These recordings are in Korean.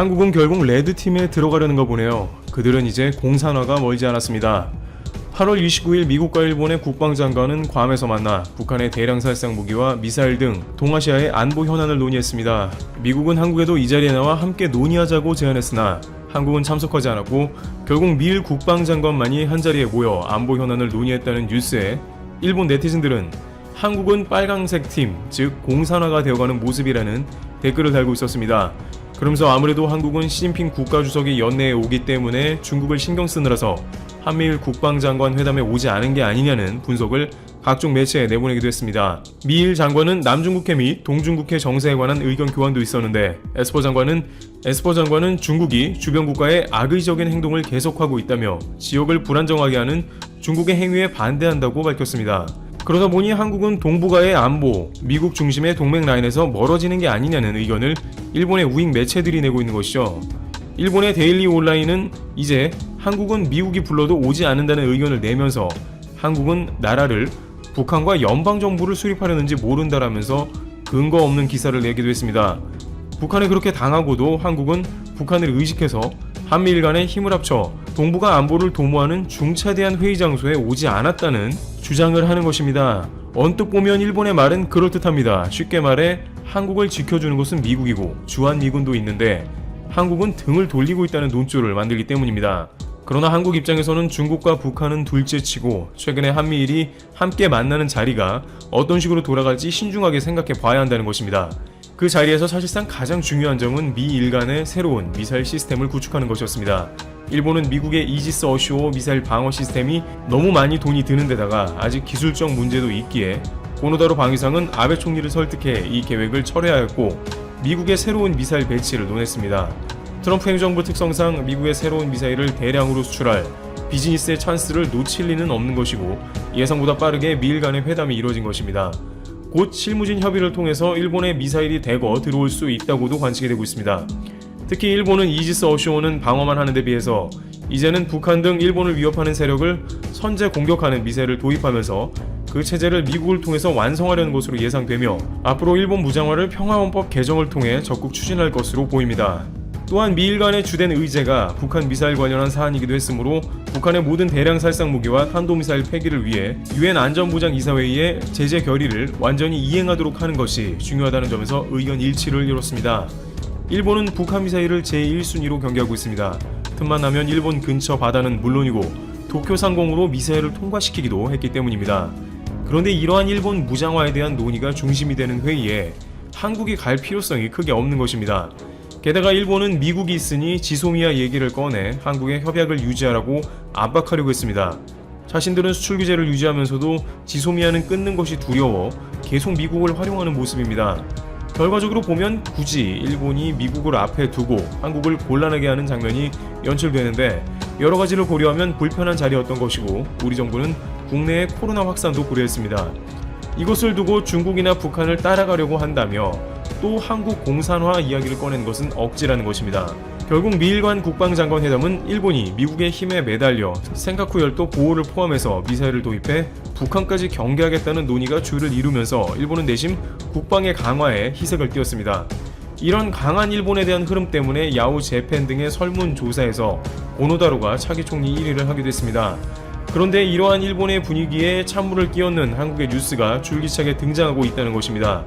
한국은 결국 레드팀에 들어가려는가 보네요. 그들은 이제 공산화가 멀지 않았습니다. 8월 29일 미국과 일본의 국방장관은 괌에서 만나 북한의 대량 살상 무기와 미사일 등 동아시아의 안보 현안을 논의했습니다. 미국은 한국에도 이 자리에 나와 함께 논의하자고 제안했으나 한국은 참석하지 않았고 결국 미일 국방장관만이 한자리에 모여 안보 현안을 논의했다는 뉴스에 일본 네티즌들은 한국은 빨강색 팀, 즉 공산화가 되어가는 모습이라는 댓글을 달고 있었습니다. 그러면서 아무래도 한국은 시진핑 국가주석이 연내에 오기 때문에 중국을 신경 쓰느라서 한미일 국방장관 회담에 오지 않은 게 아니냐는 분석을 각종 매체에 내보내기도 했습니다. 미일 장관은 남중국해 및 동중국해 정세에 관한 의견 교환도 있었는데 에스퍼 장관은 중국이 주변 국가의 악의적인 행동을 계속하고 있다며 지역을 불안정하게 하는 중국의 행위에 반대한다고 밝혔습니다. 그러다 보니 한국은 동북아의 안보, 미국 중심의 동맹 라인에서 멀어지는 게 아니냐는 의견을 일본의 우익 매체들이 내고 있는 것이죠. 일본의 데일리 온라인은 이제 한국은 미국이 불러도 오지 않는다는 의견을 내면서 한국은 나라를 북한과 연방정부를 수립하려는지 모른다라면서 근거 없는 기사를 내기도 했습니다. 북한에 그렇게 당하고도 한국은 북한을 의식해서 한미일 간의 힘을 합쳐 동북아 안보를 도모하는 중차대한 회의 장소에 오지 않았다는 주장을 하는 것입니다. 언뜻 보면 일본의 말은 그럴듯합니다. 쉽게 말해 한국을 지켜주는 것은 미국이고 주한미군도 있는데 한국은 등을 돌리고 있다는 논조를 만들기 때문입니다. 그러나 한국 입장에서는 중국과 북한은 둘째치고 최근에 한미일이 함께 만나는 자리가 어떤 식으로 돌아갈지 신중하게 생각해 봐야 한다는 것입니다. 그 자리에서 사실상 가장 중요한 점은 미일 간의 새로운 미사일 시스템을 구축하는 것이었습니다. 일본은 미국의 이지스 어쇼 미사일 방어 시스템이 너무 많이 돈이 드는 데다가 아직 기술적 문제도 있기에 고노다로 방위상은 아베 총리를 설득해 이 계획을 철회하였고 미국의 새로운 미사일 배치를 논했습니다. 트럼프 행정부 특성상 미국의 새로운 미사일을 대량으로 수출할 비즈니스의 찬스를 놓칠 리는 없는 것이고 예상보다 빠르게 미일 간의 회담이 이루어진 것입니다. 곧 실무진 협의를 통해서 일본의 미사일이 대거 들어올 수 있다고도 관측이 되고 있습니다. 특히 일본은 이지스 어쇼는 방어만 하는 데 비해서 이제는 북한 등 일본을 위협하는 세력을 선제 공격하는 미사일을 도입하면서 그 체제를 미국을 통해서 완성하려는 것으로 예상되며 앞으로 일본 무장화를 평화헌법 개정을 통해 적극 추진할 것으로 보입니다. 또한 미일 간의 주된 의제가 북한 미사일 관련한 사안이기도 했으므로 북한의 모든 대량 살상 무기와 탄도미사일 폐기를 위해 유엔 안전보장이사회의의 제재 결의를 완전히 이행하도록 하는 것이 중요하다는 점에서 의견 일치를 이뤘습니다. 일본은 북한 미사일을 제1순위로 경계하고 있습니다. 틈만 나면 일본 근처 바다는 물론이고 도쿄 상공으로 미사일을 통과시키기도 했기 때문입니다. 그런데 이러한 일본 무장화에 대한 논의가 중심이 되는 회의에 한국이 갈 필요성이 크게 없는 것입니다. 게다가 일본은 미국이 있으니 지소미아 얘기를 꺼내 한국의 협약을 유지하라고 압박하려고 했습니다. 자신들은 수출 규제를 유지하면서도 지소미아는 끊는 것이 두려워 계속 미국을 활용하는 모습입니다. 결과적으로 보면 굳이 일본이 미국을 앞에 두고 한국을 곤란하게 하는 장면이 연출되는데 여러 가지를 고려하면 불편한 자리였던 것이고 우리 정부는 국내의 코로나 확산도 고려했습니다. 이것을 두고 중국이나 북한을 따라가려고 한다며 또 한국 공산화 이야기를 꺼낸 것은 억지라는 것입니다. 결국 미일 간 국방장관 회담은 일본이 미국의 힘에 매달려 센카쿠 열도 보호를 포함해서 미사일을 도입해 북한까지 경계하겠다는 논의가 주를 이루면서 일본은 내심 국방의 강화에 희색을 띄었습니다. 이런 강한 일본에 대한 흐름 때문에 야후 재팬 등의 설문조사에서 고노다로가 차기 총리 1위를 하게 됐습니다. 그런데 이러한 일본의 분위기에 찬물을 끼얹는 한국의 뉴스가 줄기차게 등장하고 있다는 것입니다.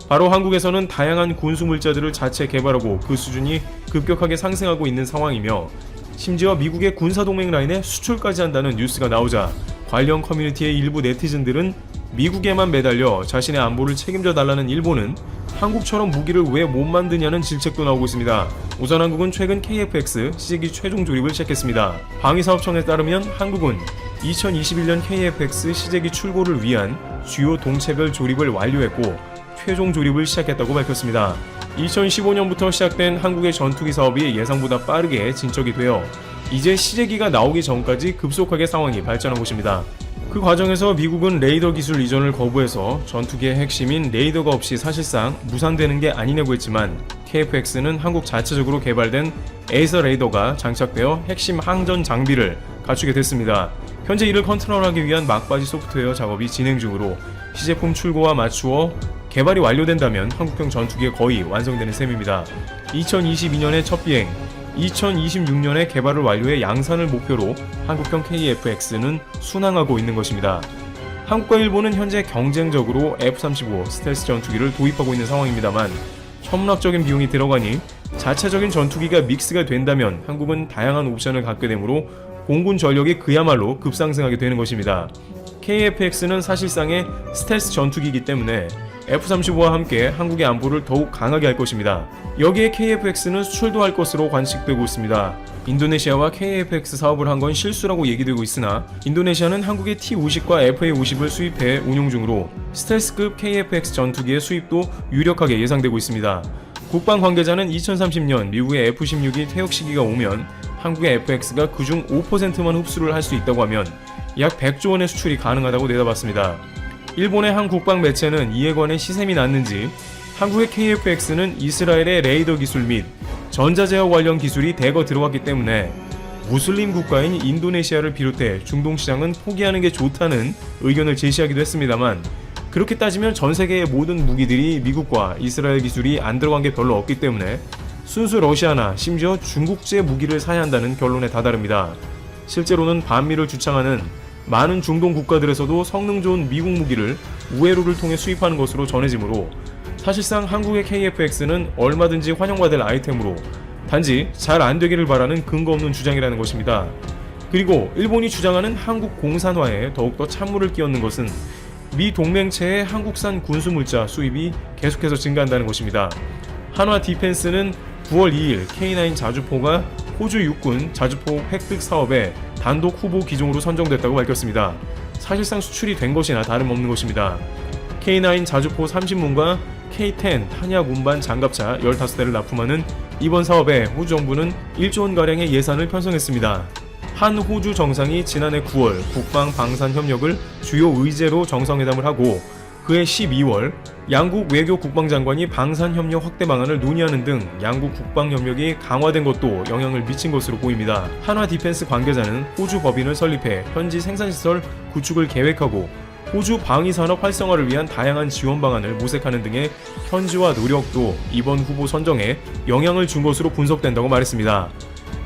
바로 한국에서는 다양한 군수물자들을 자체 개발하고 그 수준이 급격하게 상승하고 있는 상황이며 심지어 미국의 군사동맹 라인에 수출까지 한다는 뉴스가 나오자 관련 커뮤니티의 일부 네티즌들은 미국에만 매달려 자신의 안보를 책임져 달라는 일본은 한국처럼 무기를 왜 못 만드냐는 질책도 나오고 있습니다. 우선 한국은 최근 KF-X 시제기 최종 조립을 시작했습니다. 방위사업청에 따르면 한국은 2021년 KF-X 시제기 출고를 위한 주요 동체별 조립을 완료했고 최종 조립을 시작했다고 밝혔습니다. 2015년부터 시작된 한국의 전투기 사업이 예상보다 빠르게 진척이 되어 이제 시제기가 나오기 전까지 급속하게 상황이 발전하고 있습니다. 그 과정에서 미국은 레이더 기술 이전을 거부해서 전투기의 핵심인 레이더가 없이 사실상 무산되는 게 아니냐고 했지만 KF-X는 한국 자체적으로 개발된 에이서 레이더가 장착되어 핵심 항전 장비를 갖추게 됐습니다. 현재 이를 컨트롤하기 위한 막바지 소프트웨어 작업이 진행 중으로 시제품 출고와 맞추어 개발이 완료된다면 한국형 전투기가 거의 완성되는 셈입니다. 2022년에 첫 비행, 2026년에 개발을 완료해 양산을 목표로 한국형 KF-X는 순항하고 있는 것입니다. 한국과 일본은 현재 경쟁적으로 F-35 스텔스 전투기를 도입하고 있는 상황입니다만 천문학적인 비용이 들어가니 자체적인 전투기가 믹스가 된다면 한국은 다양한 옵션을 갖게 되므로 공군 전력이 그야말로 급상승하게 되는 것입니다. KF-X는 사실상의 스텔스 전투기이기 때문에 F-35와 함께 한국의 안보를 더욱 강하게 할 것입니다. 여기에 KF-X는 수출도 할 것으로 관측되고 있습니다. 인도네시아와 KF-X 사업을 한 건 실수라고 얘기되고 있으나 인도네시아는 한국의 T-50과 FA-50을 수입해 운용 중으로 스텔스급 KF-X 전투기의 수입도 유력하게 예상되고 있습니다. 국방 관계자는 2030년 미국의 F-16이 퇴역 시기가 오면 한국의 FX가 그중 5%만 흡수를 할 수 있다고 하면 약 100조 원의 수출이 가능하다고 내다봤습니다. 일본의 한 국방 매체는 이에 관해 시샘이 났는지 한국의 KF-X는 이스라엘의 레이더 기술 및 전자제어 관련 기술이 대거 들어갔기 때문에 무슬림 국가인 인도네시아를 비롯해 중동 시장은 포기하는 게 좋다는 의견을 제시하기도 했습니다만 그렇게 따지면 전 세계의 모든 무기들이 미국과 이스라엘 기술이 안 들어간 게 별로 없기 때문에 순수 러시아나 심지어 중국제 무기를 사야 한다는 결론에 다다릅니다. 실제로는 반미를 주창하는 많은 중동 국가들에서도 성능 좋은 미국 무기를 우회로를 통해 수입하는 것으로 전해지므로 사실상 한국의 KF-X는 얼마든지 환영받을 아이템으로 단지 잘 안되기를 바라는 근거 없는 주장이라는 것입니다. 그리고 일본이 주장하는 한국 공산화에 더욱더 찬물을 끼얹는 것은 미 동맹체의 한국산 군수물자 수입이 계속해서 증가한다는 것입니다. 한화 디펜스는 9월 2일 K9 자주포가 호주 육군 자주포 획득 사업에 단독 후보 기종으로 선정됐다고 밝혔습니다. 사실상 수출이 된 것이나 다름없는 것입니다. K9 자주포 30문과 K10 탄약 운반 장갑차 15대를 납품하는 이번 사업에 호주 정부는 1조 원가량의 예산을 편성했습니다. 한 호주 정상이 지난해 9월 국방 방산 협력을 주요 의제로 정상회담을 하고 그해 12월 양국 외교 국방장관이 방산 협력 확대 방안을 논의하는 등 양국 국방 협력이 강화된 것도 영향을 미친 것으로 보입니다. 한화 디펜스 관계자는 호주 법인을 설립해 현지 생산시설 구축을 계획하고 호주 방위산업 활성화를 위한 다양한 지원 방안을 모색하는 등의 현지화 노력도 이번 후보 선정에 영향을 준 것으로 분석된다고 말했습니다.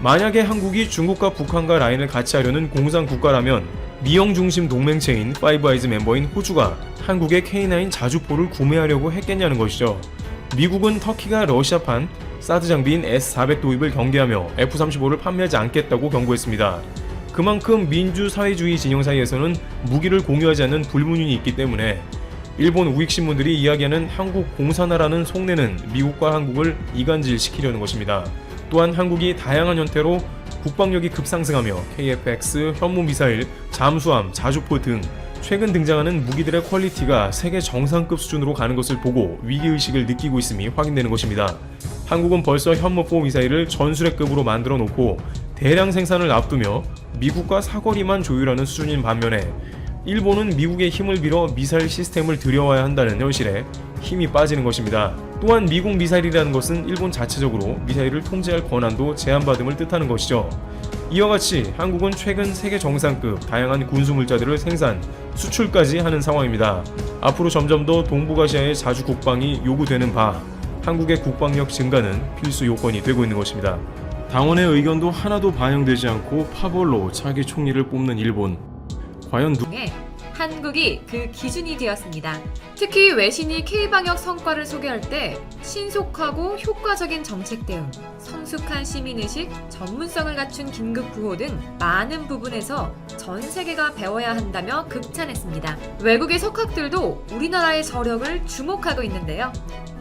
만약에 한국이 중국과 북한과 라인을 같이 하려는 공산 국가라면 미영 중심 동맹체인 파이브아이즈 멤버인 호주가 한국의 K9 자주포를 구매하려고 했겠냐는 것이죠. 미국은 터키가 러시아판 사드 장비인 S-400 도입을 경계하며 F-35를 판매하지 않겠다고 경고했습니다. 그만큼 민주사회주의 진영 사이에서는 무기를 공유하지 않는 불문율이 있기 때문에 일본 우익신문들이 이야기하는 한국 공산화라는 속내는 미국과 한국을 이간질시키려는 것입니다. 또한 한국이 다양한 형태로 국방력이 급상승하며 KF-X, 현무미사일, 잠수함, 자주포 등 최근 등장하는 무기들의 퀄리티가 세계 정상급 수준으로 가는 것을 보고 위기의식을 느끼고 있음이 확인되는 것입니다. 한국은 벌써 현무4 미사일을 전술핵급으로 만들어 놓고 대량 생산을 앞두며 미국과 사거리만 조율하는 수준인 반면에 일본은 미국의 힘을 빌어 미사일 시스템을 들여와야 한다는 현실에 힘이 빠지는 것입니다. 또한 미국 미사일이라는 것은 일본 자체적으로 미사일을 통제할 권한도 제한받음을 뜻하는 것이죠. 이와 같이 한국은 최근 세계 정상급 다양한 군수물자들을 생산, 수출까지 하는 상황입니다. 앞으로 점점 더 동북아시아의 자주 국방이 요구되는 바 한국의 국방력 증가는 필수 요건이 되고 있는 것입니다. 당원의 의견도 하나도 반영되지 않고 파벌로 차기 총리를 뽑는 일본. 과연 한국이 그 기준이 되었습니다. 특히 외신이 K방역 성과를 소개할 때 신속하고 효과적인 정책 대응, 성숙한 시민의식, 전문성을 갖춘 긴급 구호 등 많은 부분에서 전 세계가 배워야 한다며 극찬했습니다. 외국의 석학들도 우리나라의 저력을 주목하고 있는데요.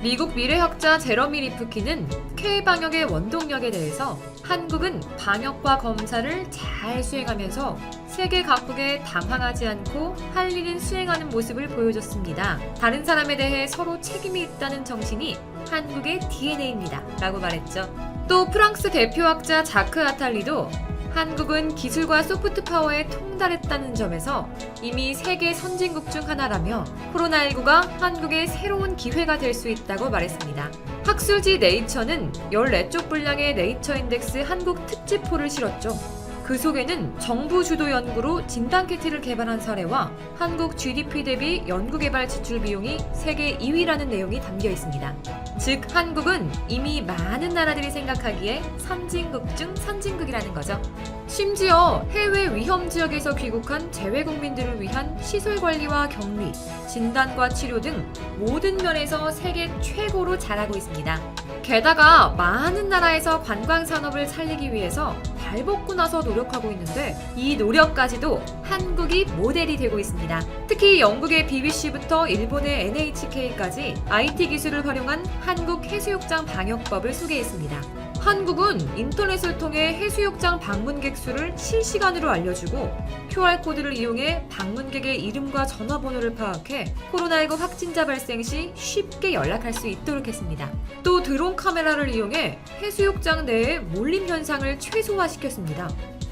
미국 미래학자 제러미 리프키는 K방역의 원동력에 대해서 한국은 방역과 검사를 잘 수행하면서 세계 각국에 당황하지 않고 할 일은 수행하는 모습을 보여줬습니다. 다른 사람에 대해 서로 책임이 있다는 정신이 한국의 DNA입니다. 라고 말했죠. 또 프랑스 대표학자 자크 아탈리도 한국은 기술과 소프트 파워에 통달했다는 점에서 이미 세계 선진국 중 하나라며 코로나19가 한국의 새로운 기회가 될 수 있다고 말했습니다. 학술지 네이처는 14쪽 분량의 네이처 인덱스 한국 특집호를 실었죠. 그 속에는 정부 주도 연구로 진단키트를 개발한 사례와 한국 GDP 대비 연구개발 지출 비용이 세계 2위라는 내용이 담겨 있습니다. 즉 한국은 이미 많은 나라들이 생각하기에 선진국 중 선진국이라는 거죠. 심지어 해외 위험 지역에서 귀국한 재외 국민들을 위한 시설 관리와 격리, 진단과 치료 등 모든 면에서 세계 최고로 잘하고 있습니다. 게다가 많은 나라에서 관광 산업을 살리기 위해서 발벗고 나서 노력하고 있는데 이 노력까지도 한국이 모델이 되고 있습니다. 특히 영국의 BBC부터 일본의 NHK까지 IT 기술을 활용한 한국 해수욕장 방역법을 소개했습니다. 한국은 인터넷을 통해 해수욕장 방문객 수를 실시간으로 알려주고 QR코드를 이용해 방문객의 이름과 전화번호를 파악해 코로나19 확진자 발생 시 쉽게 연락할 수 있도록 했습니다. 또 드론 카메라를 이용해 해수욕장 내의 몰림 현상을 최소화시켰습니다.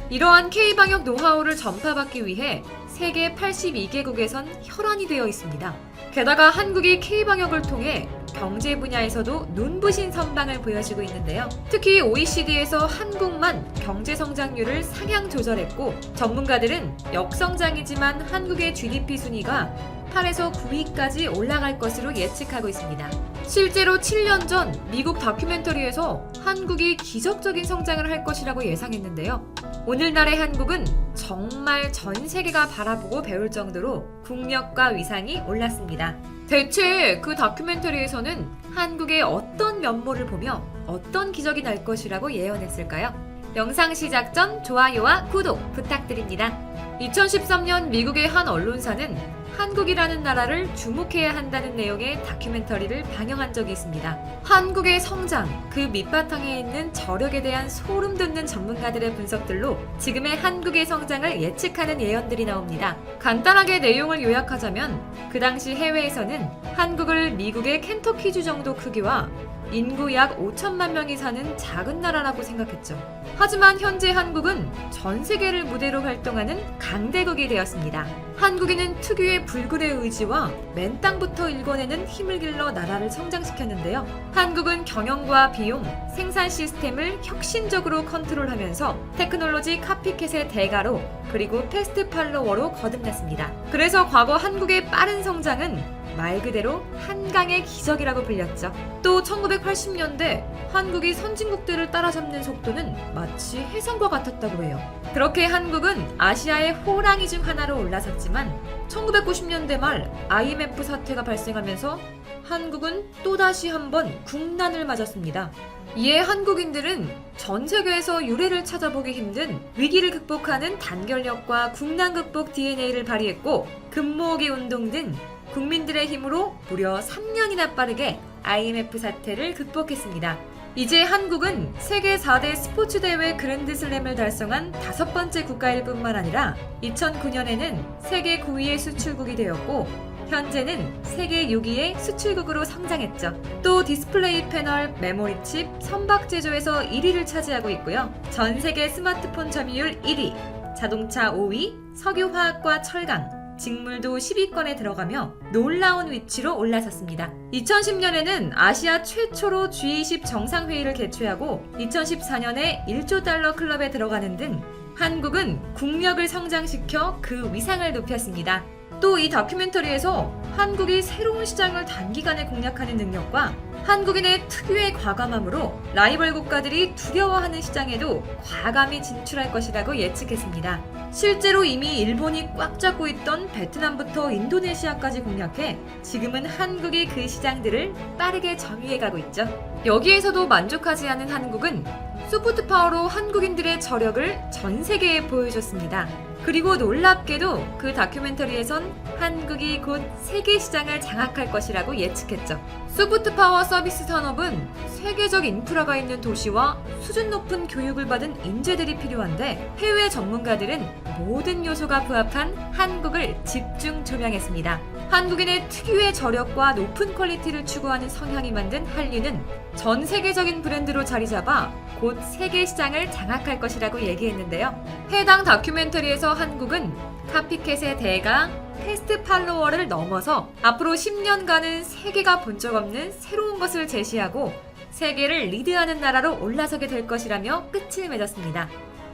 이러한 K방역 노하우를 전파받기 위해 세계 82개국에선 혈안이 되어 있습니다. 게다가 한국이 K방역을 통해 경제 분야에서도 눈부신 선방을 보여주고 있는데요. 특히 OECD에서 한국만 경제 성장률을 상향 조절했고 전문가들은 역성장이지만 한국의 GDP 순위가 8에서 9위까지 올라갈 것으로 예측하고 있습니다. 실제로 7년 전 미국 다큐멘터리에서 한국이 기적적인 성장을 할 것이라고 예상했는데요. 오늘날의 한국은 정말 전 세계가 바라보고 배울 정도로 국력과 위상이 올랐습니다. 대체 그 다큐멘터리에서는 한국의 어떤 면모를 보며 어떤 기적이 날 것이라고 예언했을까요? 영상 시작 전 좋아요와 구독 부탁드립니다. 2013년 미국의 한 언론사는 한국이라는 나라를 주목해야 한다는 내용의 다큐멘터리를 방영한 적이 있습니다. 한국의 성장, 그 밑바탕에 있는 저력에 대한 소름 돋는 전문가들의 분석들로 지금의 한국의 성장을 예측하는 예언들이 나옵니다. 간단하게 내용을 요약하자면 그 당시 해외에서는 한국을 미국의 켄터키주 정도 크기와 인구 약 5천만 명이 사는 작은 나라라고 생각했죠. 하지만 현재 한국은 전 세계를 무대로 활동하는 강대국이 되었습니다. 한국인은 특유의 불굴의 의지와 맨 땅부터 일궈내는 힘을 길러 나라를 성장시켰는데요. 한국은 경영과 비용, 생산 시스템을 혁신적으로 컨트롤하면서 테크놀로지 카피캣의 대가로 그리고 패스트 팔로워로 거듭났습니다. 그래서 과거 한국의 빠른 성장은 말 그대로 한강의 기적이라고 불렸죠. 또 1980년대 한국이 선진국들을 따라잡는 속도는 마치 해성과 같았다고 해요. 그렇게 한국은 아시아의 호랑이 중 하나로 올라섰지만 1990년대 말 IMF 사태가 발생하면서 한국은 또다시 한번 국난을 맞았습니다. 이에 한국인들은 전 세계에서 유례를 찾아보기 힘든 위기를 극복하는 단결력과 국난 극복 DNA를 발휘했고 금모으기 운동 등 국민들의 힘으로 무려 3년이나 빠르게 IMF 사태를 극복했습니다. 이제 한국은 세계 4대 스포츠 대회 그랜드슬램을 달성한 5번째 국가일 뿐만 아니라 2009년에는 세계 9위의 수출국이 되었고 현재는 세계 6위의 수출국으로 성장했죠. 또 디스플레이 패널, 메모리 칩, 선박 제조에서 1위를 차지하고 있고요. 전 세계 스마트폰 점유율 1위, 자동차 5위, 석유화학과 철강, 직물도 10위권에 들어가며 놀라운 위치로 올라섰습니다. 2010년에는 아시아 최초로 G20 정상회의를 개최하고 2014년에 1조 달러 클럽에 들어가는 등 한국은 국력을 성장시켜 그 위상을 높였습니다. 또 이 다큐멘터리에서 한국이 새로운 시장을 단기간에 공략하는 능력과 한국인의 특유의 과감함으로 라이벌 국가들이 두려워하는 시장에도 과감히 진출할 것이라고 예측했습니다. 실제로 이미 일본이 꽉 잡고 있던 베트남부터 인도네시아까지 공략해 지금은 한국이 그 시장들을 빠르게 점유해가고 있죠. 여기에서도 만족하지 않은 한국은 소프트 파워로 한국인들의 저력을 전 세계에 보여줬습니다. 그리고 놀랍게도 그 다큐멘터리에선 한국이 곧 세계 시장을 장악할 것이라고 예측했죠. 소프트 파워 서비스 산업은 세계적 인프라가 있는 도시와 수준 높은 교육을 받은 인재들이 필요한데 해외 전문가들은 모든 요소가 부합한 한국을 집중 조명했습니다. 한국인의 특유의 저력과 높은 퀄리티를 추구하는 성향이 만든 한류는 전 세계적인 브랜드로 자리 잡아 곧 세계 시장을 장악할 것이라고 얘기했는데요. 해당 다큐멘터리에서 한국은 카피캣의 대가, 패스트 팔로워를 넘어서 앞으로 10년간은 세계가 본 적 없는 새로운 것을 제시하고 세계를 리드하는 나라로 올라서게 될 것이라며 끝을 맺었습니다.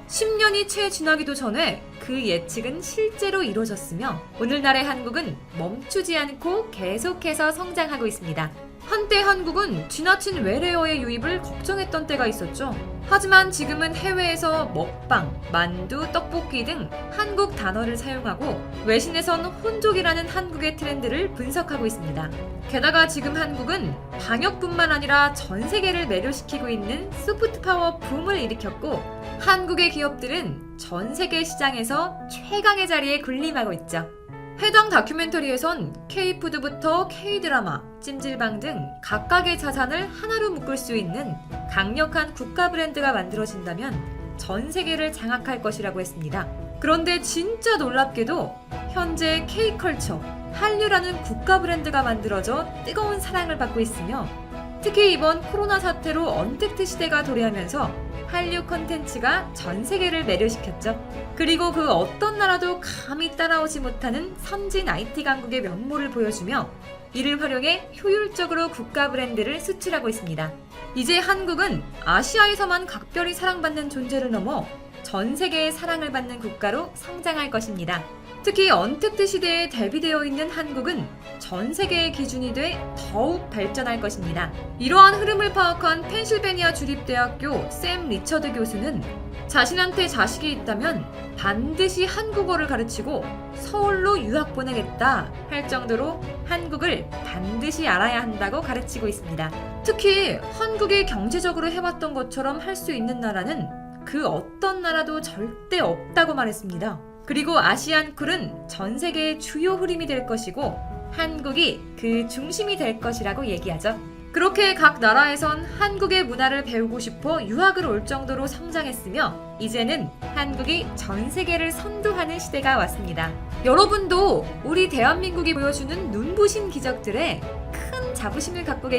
10년이 채 지나기도 전에 그 예측은 실제로 이루어졌으며 오늘날의 한국은 멈추지 않고 계속해서 성장하고 있습니다. 한때 한국은 지나친 외래어의 유입을 걱정했던 때가 있었죠. 하지만 지금은 해외에서 먹방, 만두, 떡볶이 등 한국 단어를 사용하고 외신에선 혼족이라는 한국의 트렌드를 분석하고 있습니다. 게다가 지금 한국은 방역뿐만 아니라 전 세계를 매료시키고 있는 소프트 파워 붐을 일으켰고 한국의 기업들은 전 세계 시장에서 최강의 자리에 군림하고 있죠. 해당 다큐멘터리에선 K푸드부터 K드라마, 찜질방 등 각각의 자산을 하나로 묶을 수 있는 강력한 국가 브랜드가 만들어진다면 전 세계를 장악할 것이라고 했습니다. 그런데 진짜 놀랍게도 현재 K컬처, 한류라는 국가 브랜드가 만들어져 뜨거운 사랑을 받고 있으며 특히 이번 코로나 사태로 언택트 시대가 도래하면서 한류 콘텐츠가 전 세계를 매료시켰죠. 그리고 그 어떤 나라도 감히 따라오지 못하는 선진 IT 강국의 면모를 보여주며 이를 활용해 효율적으로 국가 브랜드를 수출하고 있습니다. 이제 한국은 아시아에서만 각별히 사랑받는 존재를 넘어 전 세계의 사랑을 받는 국가로 성장할 것입니다. 특히 언택트 시대에 대비되어 있는 한국은 전 세계의 기준이 돼 더욱 발전할 것입니다. 이러한 흐름을 파악한 펜실베니아 주립대학교 샘 리처드 교수는 자신한테 자식이 있다면 반드시 한국어를 가르치고 서울로 유학 보내겠다 할 정도로 한국을 반드시 알아야 한다고 가르치고 있습니다. 특히 한국이 경제적으로 해왔던 것처럼 할 수 있는 나라는 그 어떤 나라도 절대 없다고 말했습니다. 그리고 아시안쿨은 전 세계의 주요 흐름이 될 것이고 한국이 그 중심이 될 것이라고 얘기하죠. 그렇게 각 나라에선 한국의 문화를 배우고 싶어 유학을 올 정도로 성장했으며 이제는 한국이 전 세계를 선도하는 시대가 왔습니다. 여러분도 우리 대한민국이 보여주는 눈부신 기적들에 큰 자부심을 갖고 계십니까?